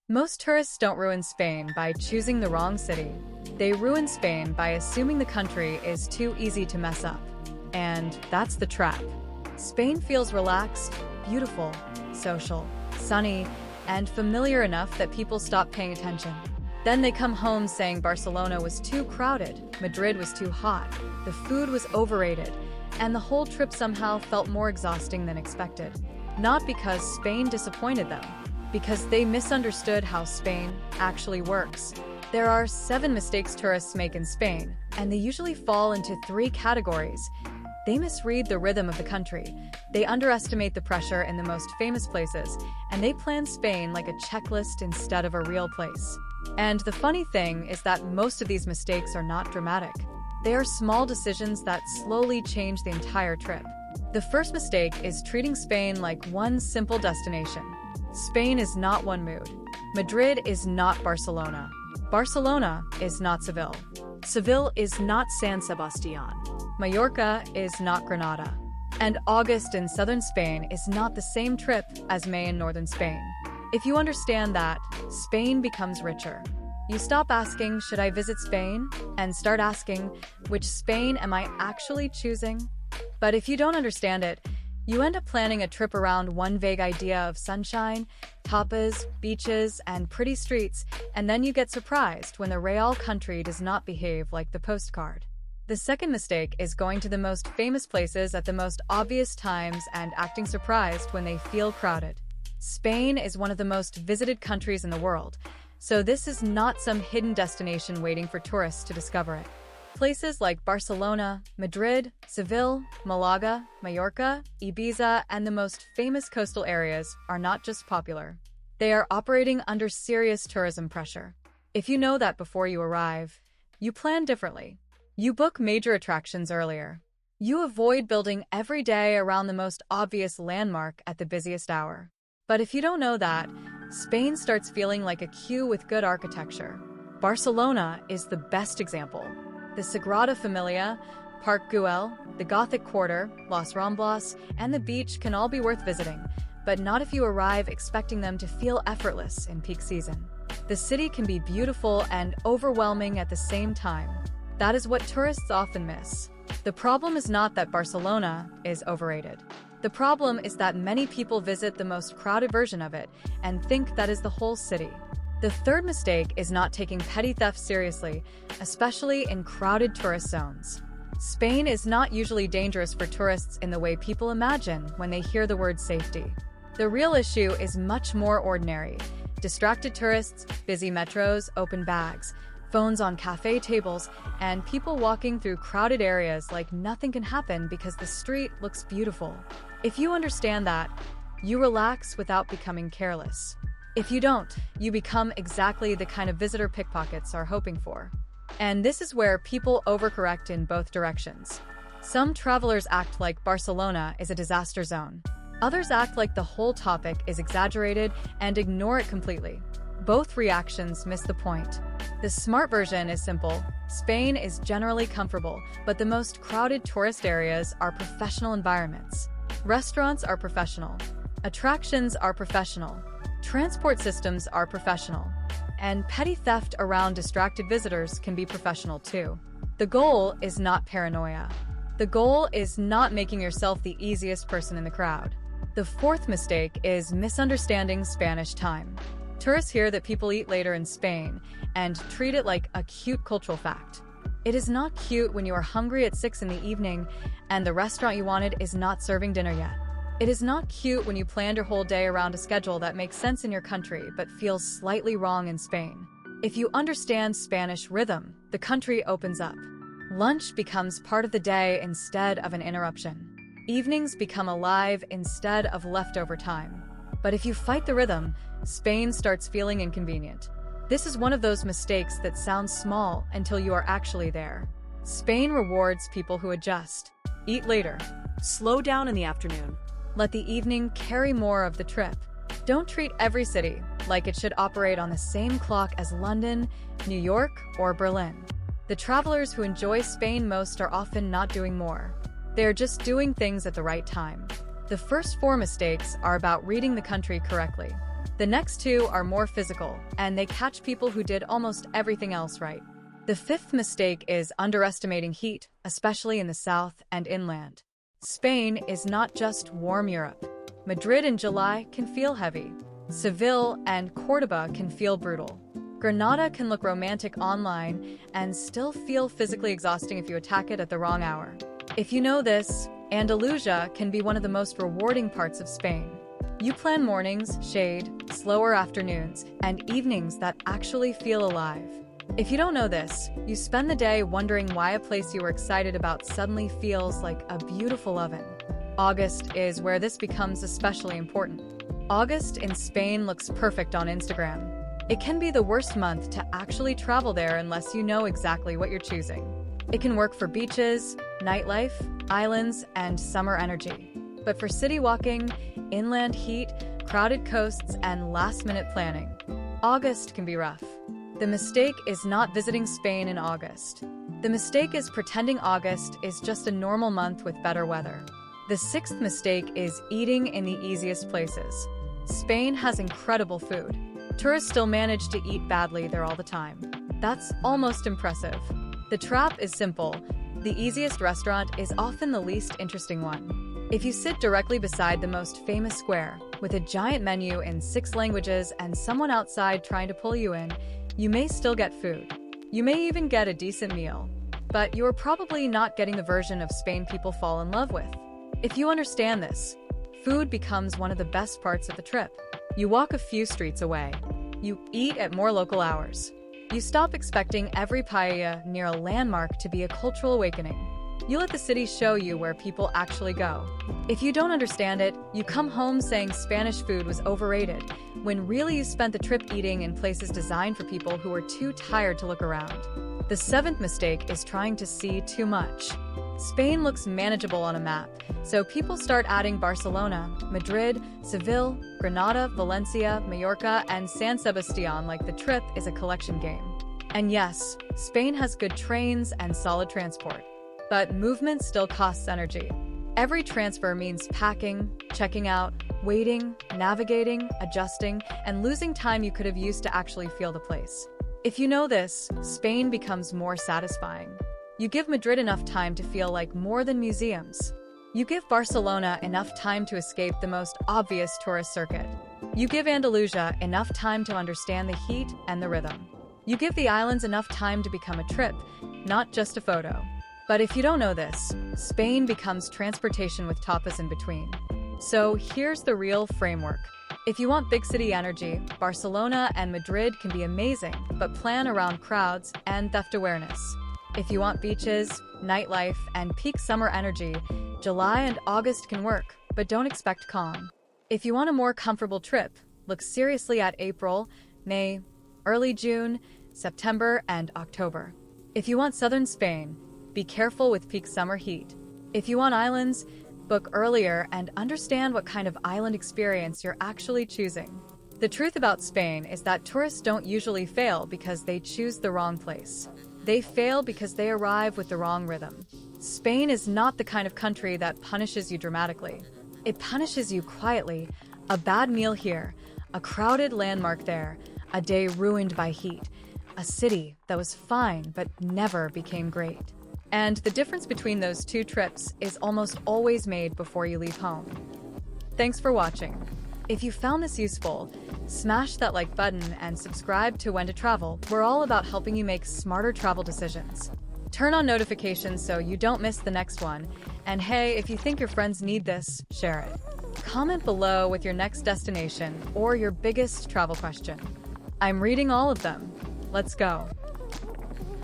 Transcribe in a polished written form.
Most tourists don't ruin Spain by choosing the wrong city. They ruin Spain by assuming the country is too easy to mess up. And that's the trap. Spain feels relaxed, beautiful, social, sunny, and familiar enough that people stop paying attention. Then they come home saying Barcelona was too crowded, Madrid was too hot, the food was overrated, and the whole trip somehow felt more exhausting than expected. Not because Spain disappointed them, because they misunderstood how Spain actually works. There are 7 mistakes tourists make in Spain, and they usually fall into 3 categories. They misread the rhythm of the country, they underestimate the pressure in the most famous places, and they plan Spain like a checklist instead of a real place. And the funny thing is that most of these mistakes are not dramatic. They are small decisions that slowly change the entire trip. The first mistake is treating Spain like one simple destination. Spain is not one mood. Madrid is not Barcelona. Barcelona is not Seville. Seville is not San Sebastián. Mallorca is not Granada. And August in southern Spain is not the same trip as May in northern Spain. If you understand that, Spain becomes richer. You stop asking, should I visit Spain? And start asking, which Spain am I actually choosing? But if you don't understand it, you end up planning a trip around one vague idea of sunshine, tapas, beaches, and pretty streets, and then you get surprised when the real country does not behave like the postcard. The second mistake is going to the most famous places at the most obvious times and acting surprised when they feel crowded. Spain is one of the most visited countries in the world, so this is not some hidden destination waiting for tourists to discover it. Places like Barcelona, Madrid, Seville, Malaga, Mallorca, Ibiza, and the most famous coastal areas are not just popular. They are operating under serious tourism pressure. If you know that before you arrive, you plan differently. You book major attractions earlier. You avoid building every day around the most obvious landmark at the busiest hour. But if you don't know that, Spain starts feeling like a queue with good architecture. Barcelona is the best example. The Sagrada Familia, Park Güell, the Gothic Quarter, Las Ramblas, and the beach can all be worth visiting, but not if you arrive expecting them to feel effortless in peak season. The city can be beautiful and overwhelming at the same time. That is what tourists often miss. The problem is not that Barcelona is overrated. The problem is that many people visit the most crowded version of it and think that is the whole city. The third mistake is not taking petty theft seriously, especially in crowded tourist zones. Spain is not usually dangerous for tourists in the way people imagine when they hear the word safety. The real issue is much more ordinary. Distracted tourists, busy metros, open bags, phones on cafe tables, and people walking through crowded areas like nothing can happen because the street looks beautiful. If you understand that, you relax without becoming careless. If you don't, you become exactly the kind of visitor pickpockets are hoping for. And this is where people overcorrect in both directions. Some travelers act like Barcelona is a disaster zone. Others act like the whole topic is exaggerated and ignore it completely. Both reactions miss the point. The smart version is simple. Spain is generally comfortable, but the most crowded tourist areas are professional environments. Restaurants are professional. Attractions are professional. Transport systems are professional. And petty theft around distracted visitors can be professional too. The goal is not paranoia. The goal is not making yourself the easiest person in the crowd. The fourth mistake is misunderstanding Spanish time. Tourists hear that people eat later in Spain and treat it like a cute cultural fact. It is not cute when you are hungry at 6 in the evening and the restaurant you wanted is not serving dinner yet. It is not cute when you planned your whole day around a schedule that makes sense in your country but feels slightly wrong in Spain. If you understand Spanish rhythm, the country opens up. Lunch becomes part of the day instead of an interruption. Evenings become alive instead of leftover time. But if you fight the rhythm, Spain starts feeling inconvenient. This is one of those mistakes that sounds small until you are actually there. Spain rewards people who adjust. Eat later. Slow down in the afternoon. Let the evening carry more of the trip. Don't treat every city like it should operate on the same clock as London, New York, or Berlin. The travelers who enjoy Spain most are often not doing more. They are just doing things at the right time. The first 4 mistakes are about reading the country correctly. The next two are more physical, and they catch people who did almost everything else right. The fifth mistake is underestimating heat, especially in the south and inland. Spain is not just warm Europe. Madrid in July can feel heavy. Seville and Córdoba can feel brutal. Granada can look romantic online and still feel physically exhausting if you attack it at the wrong hour. If you know this, Andalusia can be one of the most rewarding parts of Spain. You plan mornings, shade, slower afternoons, and evenings that actually feel alive. If you don't know this, you spend the day wondering why a place you were excited about suddenly feels like a beautiful oven. August is where this becomes especially important. August in Spain looks perfect on Instagram. It can be the worst month to actually travel there unless you know exactly what you're choosing. It can work for beaches, nightlife, islands, and summer energy. But for city walking, inland heat, crowded coasts, and last-minute planning, August can be rough. The mistake is not visiting Spain in August. The mistake is pretending August is just a normal month with better weather. The sixth mistake is eating in the easiest places. Spain has incredible food. Tourists still manage to eat badly there all the time. That's almost impressive. The trap is simple. The easiest restaurant is often the least interesting one. If you sit directly beside the most famous square, with a giant menu in 6 languages and someone outside trying to pull you in, you may still get food. You may even get a decent meal. But you're probably not getting the version of Spain people fall in love with. If you understand this, food becomes one of the best parts of the trip. You walk a few streets away. You eat at more local hours. You stop expecting every paella near a landmark to be a cultural awakening. You let the city show you where people actually go. If you don't understand it, you come home saying Spanish food was overrated, when really you spent the trip eating in places designed for people who are too tired to look around. The seventh mistake is trying to see too much. Spain looks manageable on a map, so people start adding Barcelona, Madrid, Seville, Granada, Valencia, Mallorca, and San Sebastián like the trip is a collection game. And yes, Spain has good trains and solid transport. But movement still costs energy. Every transfer means packing, checking out, waiting, navigating, adjusting, and losing time you could have used to actually feel the place. If you know this, Spain becomes more satisfying. You give Madrid enough time to feel like more than museums. You give Barcelona enough time to escape the most obvious tourist circuit. You give Andalusia enough time to understand the heat and the rhythm. You give the islands enough time to become a trip, not just a photo. But if you don't know this, Spain becomes transportation with tapas in between. So here's the real framework. If you want big city energy, Barcelona and Madrid can be amazing, but plan around crowds and theft awareness. If you want beaches, nightlife, and peak summer energy, July and August can work, but don't expect calm. If you want a more comfortable trip, look seriously at April, May, early June, September, and October. If you want southern Spain, be careful with peak summer heat. If you want islands, book earlier and understand what kind of island experience you're actually choosing. The truth about Spain is that tourists don't usually fail because they choose the wrong place. They fail because they arrive with the wrong rhythm. Spain is not the kind of country that punishes you dramatically. It punishes you quietly. A bad meal here, a crowded landmark there, a day ruined by heat, a city that was fine but never became great. And the difference between those two trips is almost always made before you leave home. Thanks for watching. If you found this useful, smash that like button and subscribe to When to Travel. We're all about helping you make smarter travel decisions. Turn on notifications so you don't miss the next one. And hey, if you think your friends need this, share it. Comment below with your next destination or your biggest travel question. I'm reading all of them. Let's go.